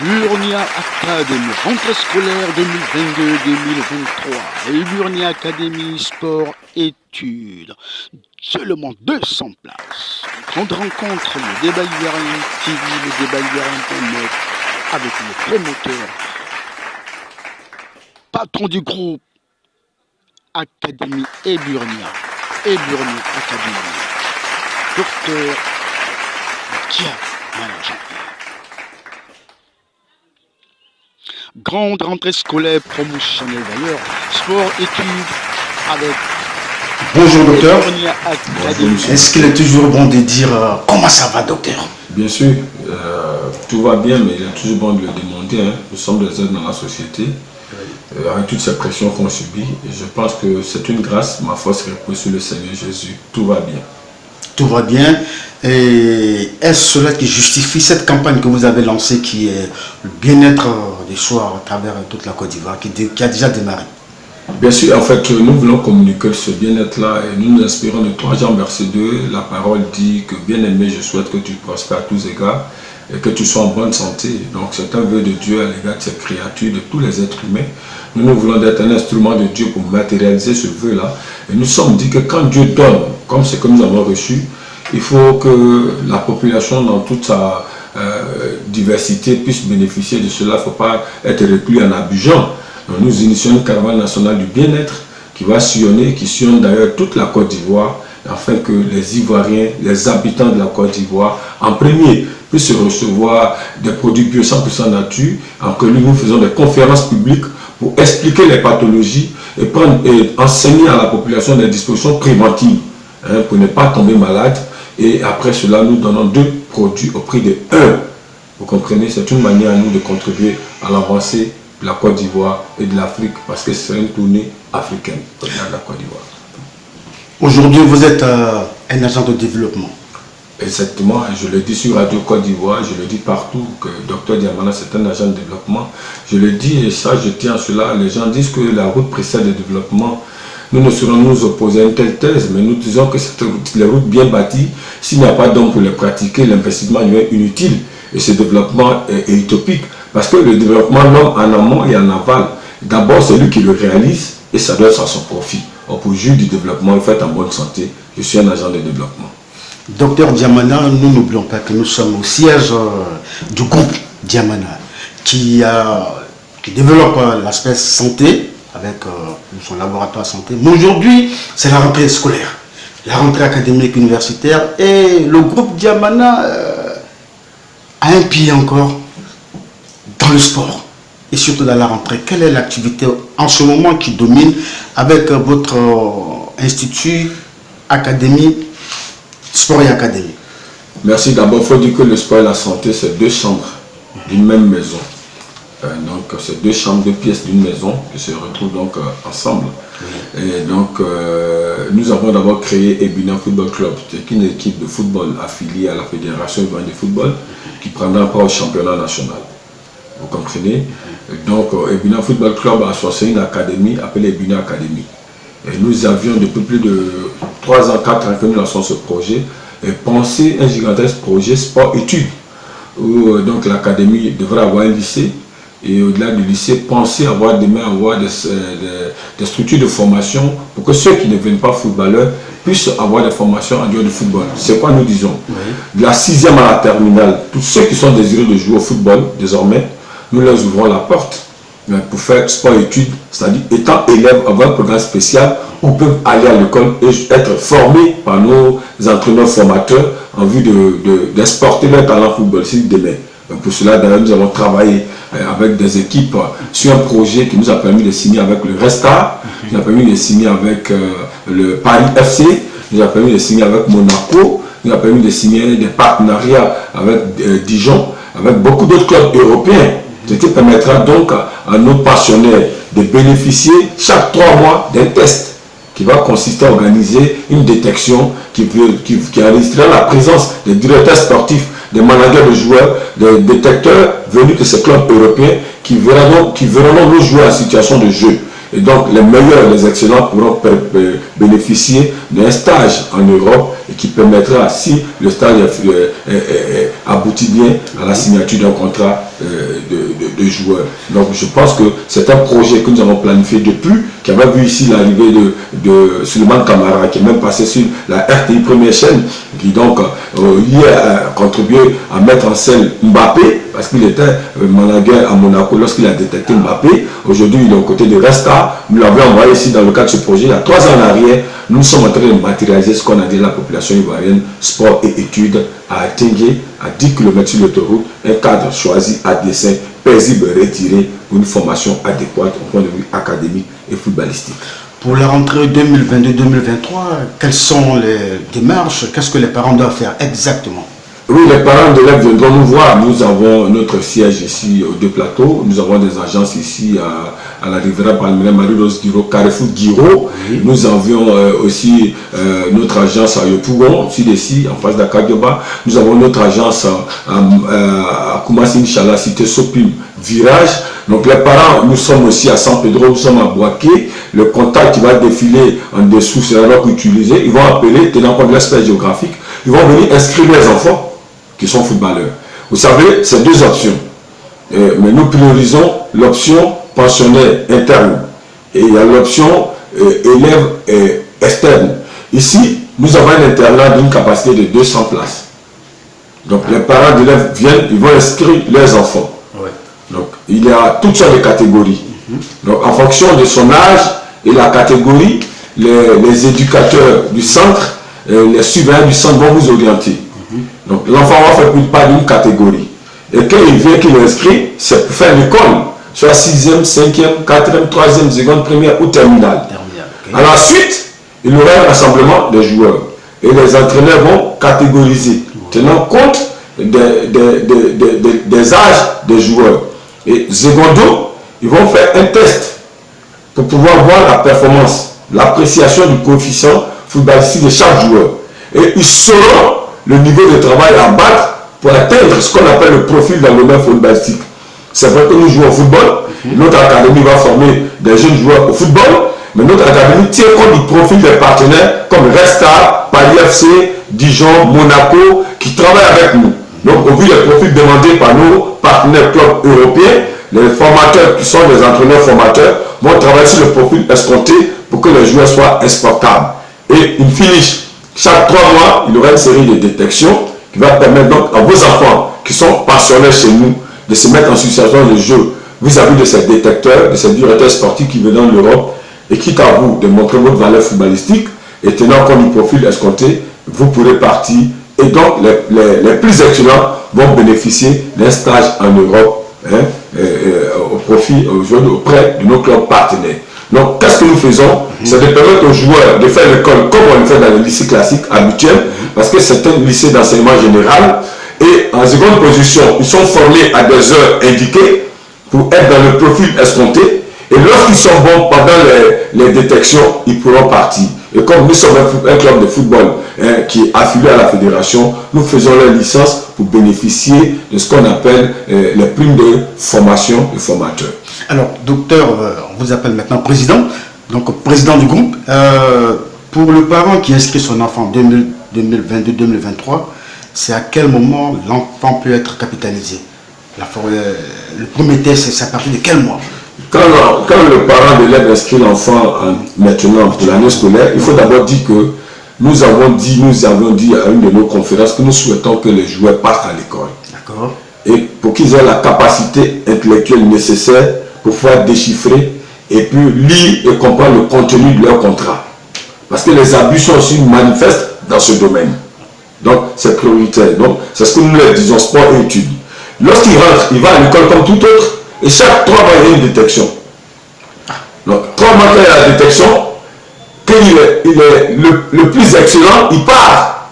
Burnia Academy, rentrée scolaire 2022-2023. Burnia Academy Sport Études. Seulement 200 places. Grande rencontre, le débat Ivoirien TV, le débat Ivoirien.net, avec le promoteur, patron du groupe Académie et Burnia Academy, docteur Diamana Jean-Pierre. Grande rentrée scolaire promotionnelle d'ailleurs, sport études avec Bonjour docteur. Burnia Academy. Est-ce qu'il est toujours bon de dire comment ça va docteur? Bien sûr, tout va bien, mais il est toujours bon de le demander. Hein. Nous sommes des êtres dans la société, avec toutes ces pressions qu'on subit. Et je pense que c'est une grâce, ma force repose sur le Seigneur Jésus. Tout va bien. Tout va bien. Et est-ce cela qui justifie cette campagne que vous avez lancée, qui est le bien-être des soirs à travers toute la Côte d'Ivoire, qui a déjà démarré? Bien sûr, en fait, nous voulons communiquer ce bien-être-là et nous nous inspirons de 3 Jean verset 2. La parole dit que bien-aimé, je souhaite que tu prospères à tous égards et que tu sois en bonne santé. Donc c'est un vœu de Dieu à l'égard de ses créatures, de tous les êtres humains. Nous voulons être un instrument de Dieu pour matérialiser ce vœu-là. Et nous sommes dit que quand Dieu donne, comme ce que nous avons reçu, il faut que la population dans toute sa diversité puisse bénéficier de cela. Il ne faut pas être reclus en abusant. Donc, nous initions une caravane nationale du bien-être qui va sillonner, qui sillonne d'ailleurs toute la Côte d'Ivoire, afin que les Ivoiriens, les habitants de la Côte d'Ivoire, en premier, puissent recevoir des produits bio 100% nature, en que nous faisons des conférences publiques pour expliquer les pathologies et enseigner à la population des dispositions préventives, hein, pour ne pas tomber malade. Et après cela, nous donnons 2 produits au prix de 1. Vous comprenez, c'est une manière à nous de contribuer à l'avancée de la Côte d'Ivoire et de l'Afrique, parce que c'est une tournée africaine au-delà de la Côte d'Ivoire. Aujourd'hui, vous êtes un agent de développement. Exactement, je le dis sur Radio Côte d'Ivoire, je le dis partout, que Dr Diamana c'est un agent de développement. Je le dis et ça, je tiens à cela. Les gens disent que la route précède le développement. Nous ne saurons nous opposer à une telle thèse, mais nous disons que les routes bien bâties, s'il n'y a pas d'homme pour les pratiquer, l'investissement est inutile. Et ce développement est utopique. Parce que le développement, l'homme en amont et en aval, d'abord c'est lui qui le réalise et ça doit être à son profit. Or, pour jouir du développement, il faut être en bonne santé. Je suis un agent de développement. Docteur Diamana, nous n'oublions pas que nous sommes au siège du groupe Diamana qui développe l'aspect santé avec son laboratoire santé. Mais aujourd'hui, c'est la rentrée scolaire, la rentrée académique universitaire, et le groupe Diamana a un pied encore dans le sport et surtout dans la rentrée. Quelle est l'activité en ce moment qui domine avec votre institut Académie Sport et Académie? Merci. D'abord, il faut dire que le sport et la santé, c'est 2 chambres d'une même maison. Donc, c'est 2 chambres, 2 pièces d'une maison qui se retrouvent donc ensemble. Oui. Et donc, nous avons d'abord créé Ebina Football Club, c'est une équipe de football affiliée à la Fédération ivoirienne de football qui prendra part au championnat national. Vous comprenez? Donc, Ebina Football Club a associé une académie appelée Ebina Academy. Et nous avions depuis plus de 3 ans, 4 ans que nous lançons ce projet et pensé un gigantesque projet sport-études où donc l'académie devrait avoir un lycée. Et au-delà du lycée, penser avoir demain des structures de formation pour que ceux qui ne viennent pas footballeurs puissent avoir des formations en dehors du football. C'est quoi nous disons? Oui. De la 6e à la terminale, tous ceux qui sont désireux de jouer au football, désormais, nous leur ouvrons la porte pour faire sport-études, c'est-à-dire étant élèves, avoir un programme spécial où ils peuvent aller à l'école et être formés par nos entraîneurs formateurs en vue d'exporter leur talent footballistique demain. Pour cela, d'ailleurs, nous avons travaillé avec des équipes sur un projet qui nous a permis de signer avec le Resta, nous a permis de signer avec le Paris FC, nous a permis de signer avec Monaco, nous a permis de signer des partenariats avec Dijon, avec beaucoup d'autres clubs européens, ce qui permettra donc à nos pensionnaires de bénéficier chaque 3 mois d'un test qui va consister à organiser une détection qui enregistrera la présence des directeurs sportifs, des managers de joueurs, des détecteurs venus de ces clubs européens qui verront nos joueurs en situation de jeu. Et donc les meilleurs, les excellents pourront bénéficier d'un stage en Europe et qui permettra, si le stage est aboutit bien à la signature d'un contrat de joueurs. Donc je pense que c'est un projet que nous avons planifié depuis, qui avait vu ici l'arrivée de Suleiman Kamara, qui est même passé sur la RTI première chaîne, qui donc y a contribué à mettre en scène Mbappé, parce qu'il était manager à Monaco lorsqu'il a détecté Mbappé. Aujourd'hui, il est aux côtés de Resta. Nous l'avons envoyé ici dans le cadre de ce projet. Il y a 3 ans en arrière, nous sommes en train de matérialiser ce qu'on a dit à la population ivoirienne, sport et études, à Tingué, à 10 km sur l'autoroute, un cadre choisi à dessein, paisible, retiré, pour une formation adéquate au point de vue académique et footballistique. Pour la rentrée 2022-2023, quelles sont les démarches? Qu'est-ce que les parents doivent faire exactement? Oui, les parents d'élèves viendront nous voir. Nous avons notre siège ici aux 2 plateaux. Nous avons des agences ici à la Riviera Palmeraie, Marie-Rose Guiro, Carrefour Guiro. Oui. Nous avions aussi notre agence à Yopougon, ici, en face d'Akadioba. Nous avons notre agence à Koumassi, Inch'Allah, cité Sopim, Virage. Donc les parents, nous sommes aussi à San Pedro, nous sommes à Boaké. Le contact qui va défiler en dessous, c'est la langue utilisée. Ils vont appeler, tenant compte de l'aspect géographique, ils vont venir inscrire les enfants qui sont footballeurs. Vous savez, c'est 2 options. Mais nous priorisons l'option pensionnaire interne. Et il y a l'option élève externe. Ici, nous avons un internat d'une capacité de 200 places. Donc les parents d'élèves viennent, ils vont inscrire leurs enfants. Ouais. Donc il y a toutes sortes de catégories. Donc en fonction de son âge et la catégorie, les éducateurs du centre, les surveillants du centre vont vous orienter. Donc l'enfant va faire plus part d'une catégorie. Et quand il vient, qu'il inscrit, c'est pour faire l'école, soit 6e, 5e, 4e, 3e, seconde, première ou terminale. Okay. À la suite, il y aura un rassemblement des joueurs. Et les entraîneurs vont catégoriser, tenant compte des âges des joueurs. Et secondo, ils vont faire un test pour pouvoir voir la performance, l'appréciation du coefficient footballistique de chaque joueur. Et ils sauront le niveau de travail à battre pour atteindre ce qu'on appelle le profil dans le domaine footballistique. C'est vrai que nous jouons au football, notre académie va former des jeunes joueurs au football, mais notre académie tient compte du profil des partenaires comme Resta, Paris FC, Dijon, Monaco, qui travaillent avec nous. Donc au vu des profils demandés par nos partenaires clubs européens, les formateurs qui sont des entraîneurs formateurs vont travailler sur le profil escompté pour que les joueurs soient exportables. Et une finish. Chaque 3 mois, il y aura une série de détections qui va permettre donc à vos enfants qui sont pensionnaires chez nous de se mettre en situation de jeu vis-à-vis de ces détecteurs, de ces directeurs sportifs qui viennent de l'Europe et quitte à vous de montrer votre valeur footballistique et tenant compte du profil escompté, vous pourrez partir et donc les plus excellents vont bénéficier d'un stage en Europe au profit auprès de nos clubs partenaires. Donc, qu'est-ce que nous faisons? C'est de permettre aux joueurs de faire l'école comme on le fait dans les lycées classiques habituels, parce que c'est un lycée d'enseignement général. Et en seconde position, ils sont formés à des heures indiquées pour être dans le profil escompté. Et lorsqu'ils sont bons pendant les détections, ils pourront partir. Et comme nous sommes un club de football qui est affilié à la fédération, nous faisons la licence pour bénéficier de ce qu'on appelle les primes de formation des formateurs. Alors, docteur, on vous appelle maintenant président, donc président du groupe. Pour le parent qui inscrit son enfant en 2022-2023, c'est à quel moment l'enfant peut être capitalisé? Le premier test, c'est à partir de quel mois? Quand le parent de l'élève inscrit l'enfant maintenant pour l'année scolaire, il faut d'abord dire que nous avons dit à une de nos conférences que nous souhaitons que les joueurs passent à l'école. D'accord. Et pour qu'ils aient la capacité intellectuelle nécessaire pour pouvoir déchiffrer et puis lire et comprendre le contenu de leur contrat. Parce que les abus sont aussi manifestes dans ce domaine. Donc c'est prioritaire. Donc c'est ce que nous leur disons, sport et études. Lorsqu'il rentre, il va à l'école comme tout autre. Et chaque 3 mois, il y a une détection. Donc 3 mois qu'il y a la détection, qu'il est le plus excellent, il part.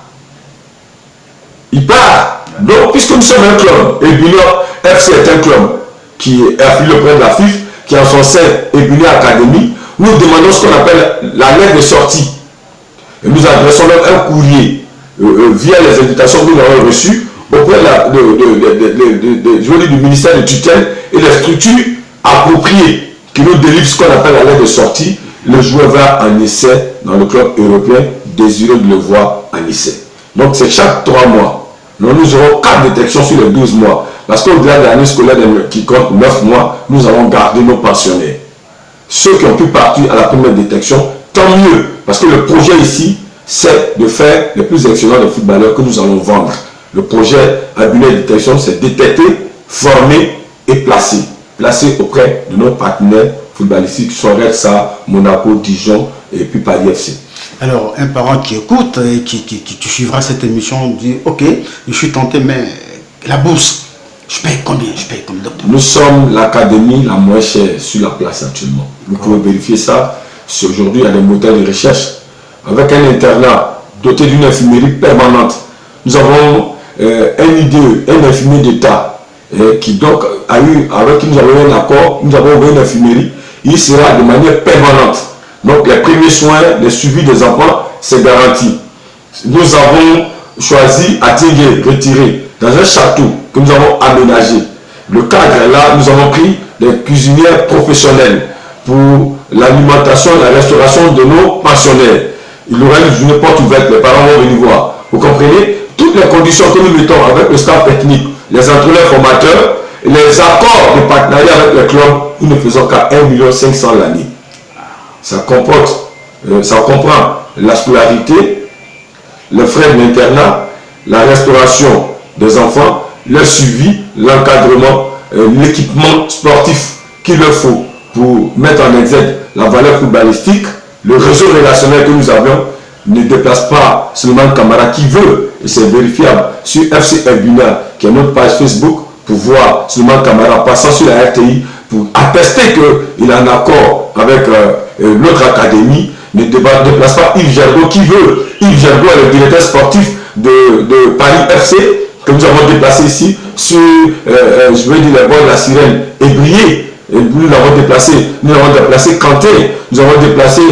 Il part. Donc puisque nous sommes un club, et Bunior FC est un club qui est affilié auprès de la FIF, qui a en son sein Ebuni Academy, nous demandons ce qu'on appelle la lettre de sortie. Et nous adressons même un courrier via les invitations que nous avons reçues auprès du ministère de tutelle et des structures appropriées qui nous délivrent ce qu'on appelle la lettre de sortie. Le joueur va en essai dans le club européen, désireux de le voir en essai. Donc c'est chaque 3 mois. Nous aurons 4 détections sur les 12 mois. Parce qu'au-delà de l'année scolaire qui compte 9 mois, nous allons garder nos pensionnaires. Ceux qui ont pu partir à la première détection, tant mieux. Parce que le projet ici, c'est de faire les plus excellents des footballeurs que nous allons vendre. Le projet à but de détection, c'est détecter, former et placer. Placer auprès de nos partenaires footballistiques qui sont Red Star, Monaco, Dijon et puis Paris FC. Alors, un parent qui écoute et qui suivra cette émission dit « Ok, je suis tenté, mais la bourse, je paye combien, docteur ?» Nous sommes l'académie la moins chère sur la place actuellement. Vous pouvez vérifier ça. Aujourd'hui, il y a des moteurs de recherche. Avec un internat doté d'une infirmerie permanente. Nous avons un IDE, un infirmier d'État, qui donc a eu, avec qui nous avons un accord, nous avons ouvert une infirmerie. Il sera de manière permanente. Donc les premiers soins, les suivis des enfants, c'est garanti. Nous avons choisi à Tingué, retiré, dans un château que nous avons aménagé. Le cadre est là, nous avons pris des cuisinières professionnelles pour l'alimentation et la restauration de nos pensionnaires. Il y aura une porte ouverte, les parents vont venir voir. Vous comprenez? Toutes les conditions que nous mettons avec le staff technique, les entraîneurs formateurs, les accords de partenariat avec les clubs, nous ne faisons qu'à 1,5 million l'année. Ça comprend la scolarité, les frais d'internat, la restauration des enfants, le suivi, l'encadrement, l'équipement sportif qu'il leur faut pour mettre en exergue la valeur footballistique. Le réseau relationnel que nous avions ne déplace pas seulement Camara qui veut, et c'est vérifiable sur FC Ebuna, qui est notre page Facebook, pour voir seulement Camara passant sur la RTI, pour attester qu'il est en accord avec notre académie, ne déplace pas Yves Gergo qui veut. Yves Gergo est le directeur sportif de Paris FC, que nous avons déplacé ici sur, je veux dire, les bords de la Sirène et Brié. Et nous l'avons déplacé, Kanté, nous avons déplacé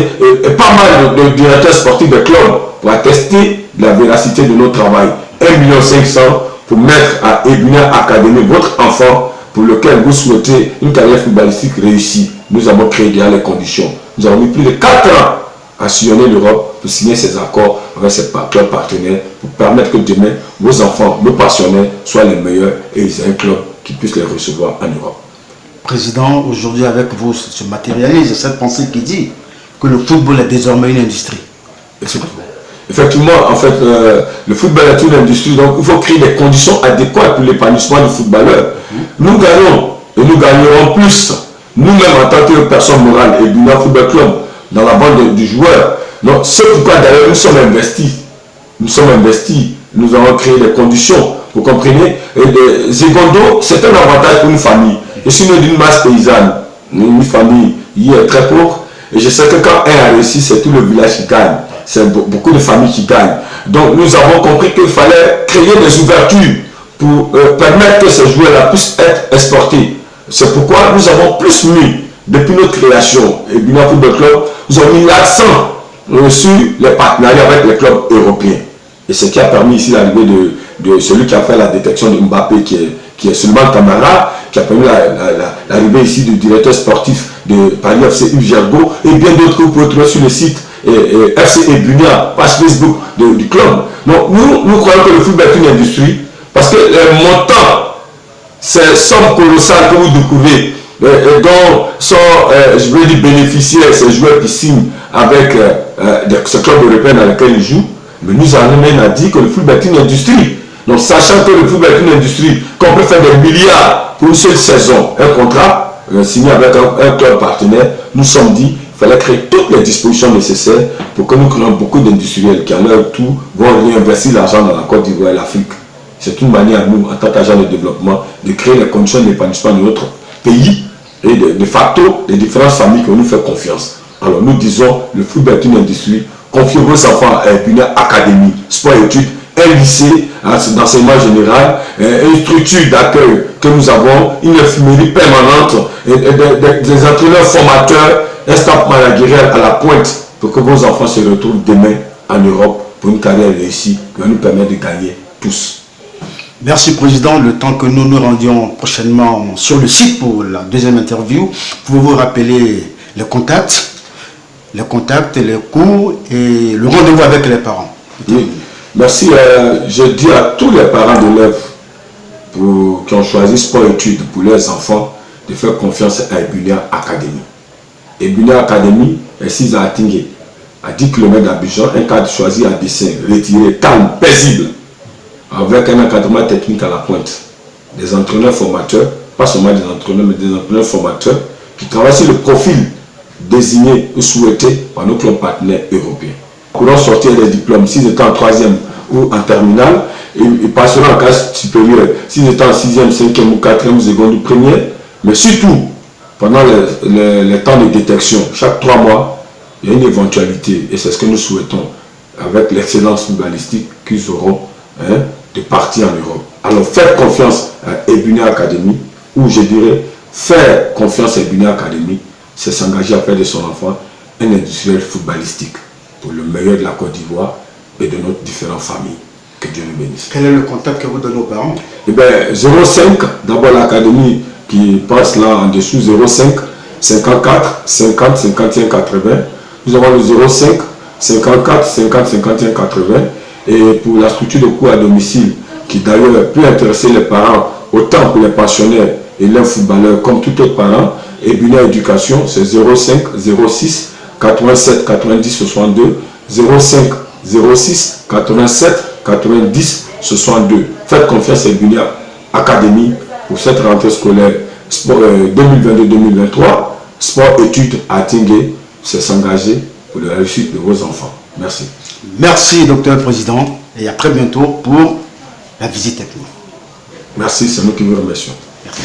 pas mal de directeurs sportifs de clubs pour attester la véracité de notre travail. 1,5 million pour mettre à Ebuna Academy votre enfant pour lequel vous souhaitez une carrière footballistique réussie. Nous avons créé déjà les conditions. Nous avons mis plus de 4 ans à sillonner l'Europe pour signer ces accords avec ces clubs partenaires pour permettre que demain, vos enfants, nos passionnés soient les meilleurs et ils aient un club qui puisse les recevoir en Europe. Président, aujourd'hui avec vous se matérialise cette pensée qui dit que le football est désormais une industrie. Effectivement, en fait, le football est une industrie, donc il faut créer des conditions adéquates pour l'épanouissement du footballeur. Nous gagnons et nous gagnerons plus, nous-mêmes en tant que personne morale et Ebuna Football Club, dans la bande du joueur. Donc c'est pourquoi d'ailleurs nous sommes investis. Nous avons créé des conditions, vous comprenez. Et Zegondo, c'est un avantage pour une famille. Je suis né d'une masse paysanne, une famille qui est très pauvre. Et je sais que quand un a réussi, c'est tout le village qui gagne. C'est beaucoup de familles qui gagnent. Donc nous avons compris qu'il fallait créer des ouvertures pour permettre que ces joueurs-là puissent être exportés. C'est pourquoi nous avons plus mis, depuis notre création, et Ebuna Football Club, nous avons mis l'accent sur les partenariats avec les clubs européens. Et ce qui a permis ici l'arrivée de celui qui a fait la détection de Mbappé, qui est seulement Camara, qui a permis l'arrivée ici du directeur sportif de Paris FC, Yves Gergo, et bien d'autres que vous pouvez trouver sur le site FC Ebuna, page Facebook du club. Donc nous croyons que le football est une industrie, parce que les montants, ces sommes colossales que vous découvrez, dont sont, je veux dire, bénéficiaires ces joueurs qui signent avec ce club européen dans lequel ils jouent, mais nous avons dit que le football est une industrie. Donc sachant que le football est une industrie, qu'on peut faire des milliards pour une seule saison, un contrat signé avec un club partenaire, nous sommes dit qu'il fallait créer toutes les dispositions nécessaires pour que nous créions beaucoup d'industriels qui à leur tour vont réinvestir l'argent dans la Côte d'Ivoire et l'Afrique. C'est une manière à nous, en tant qu'agents de développement, de créer les conditions d'épanouissement de notre pays et de facto les différentes familles qui nous font confiance. Alors nous disons, le football est une industrie, confiez vos enfants à une académie, sport et études, un lycée d'enseignement général, une structure d'accueil que nous avons, une infirmerie permanente, des entraîneurs formateurs, un staff managérial à la pointe pour que vos enfants se retrouvent demain en Europe pour une carrière réussie qui va nous permettre de gagner tous. Merci Président, le temps que nous nous rendions prochainement sur le site pour la deuxième interview, pouvez-vous rappeler les contacts, les cours et le rendez-vous avec les parents? Oui. Merci. Je dis à tous les parents d'élèves qui ont choisi sport-études pour leurs enfants de faire confiance à Ebunia Academy. Ebunia Academy est 6 à Atingé, à 10 km d'Abidjan, un cadre choisi à dessin, retiré, calme, paisible, avec un encadrement technique à la pointe. Des entraîneurs formateurs, pas seulement des entraîneurs, mais des entraîneurs formateurs qui travaillent sur le profil désigné ou souhaité par nos clubs partenaires européens. Pourront sortir des diplômes, s'ils étaient en 3e ou en terminale, ils passeront en classe supérieure, s'ils étaient en 6e, 5e ou 4e, seconde ou première, mais surtout, pendant les temps de détection, chaque 3 mois, il y a une éventualité, et c'est ce que nous souhaitons, avec l'excellence footballistique qu'ils auront de partir en Europe. Alors, faire confiance à Ebunia Academy, ou je dirais, faire confiance à Ebunia Academy, c'est s'engager à faire de son enfant un industriel footballistique pour le meilleur de la Côte d'Ivoire et de nos différentes familles. Que Dieu nous bénisse. Quel est le contact que vous donnez aux parents? Eh bien, 05, d'abord l'académie qui passe là en dessous, 05 54 50 51 80. Nous avons le 05 54 50 51 80. Et pour la structure de cours à domicile, qui d'ailleurs peut intéresser les parents, autant pour les pensionnaires et les footballeurs comme tout autre parent, Ebunia Éducation, c'est 05 06 87 90 62, 05 06 87 90 62. Faites confiance à Ebunia Academy pour cette rentrée scolaire 2022-2023. Sport-études à Tingué, c'est s'engager pour la réussite de vos enfants. Merci. Merci, docteur le président, et à très bientôt pour la visite technique. Merci, c'est nous qui vous remercions. Merci.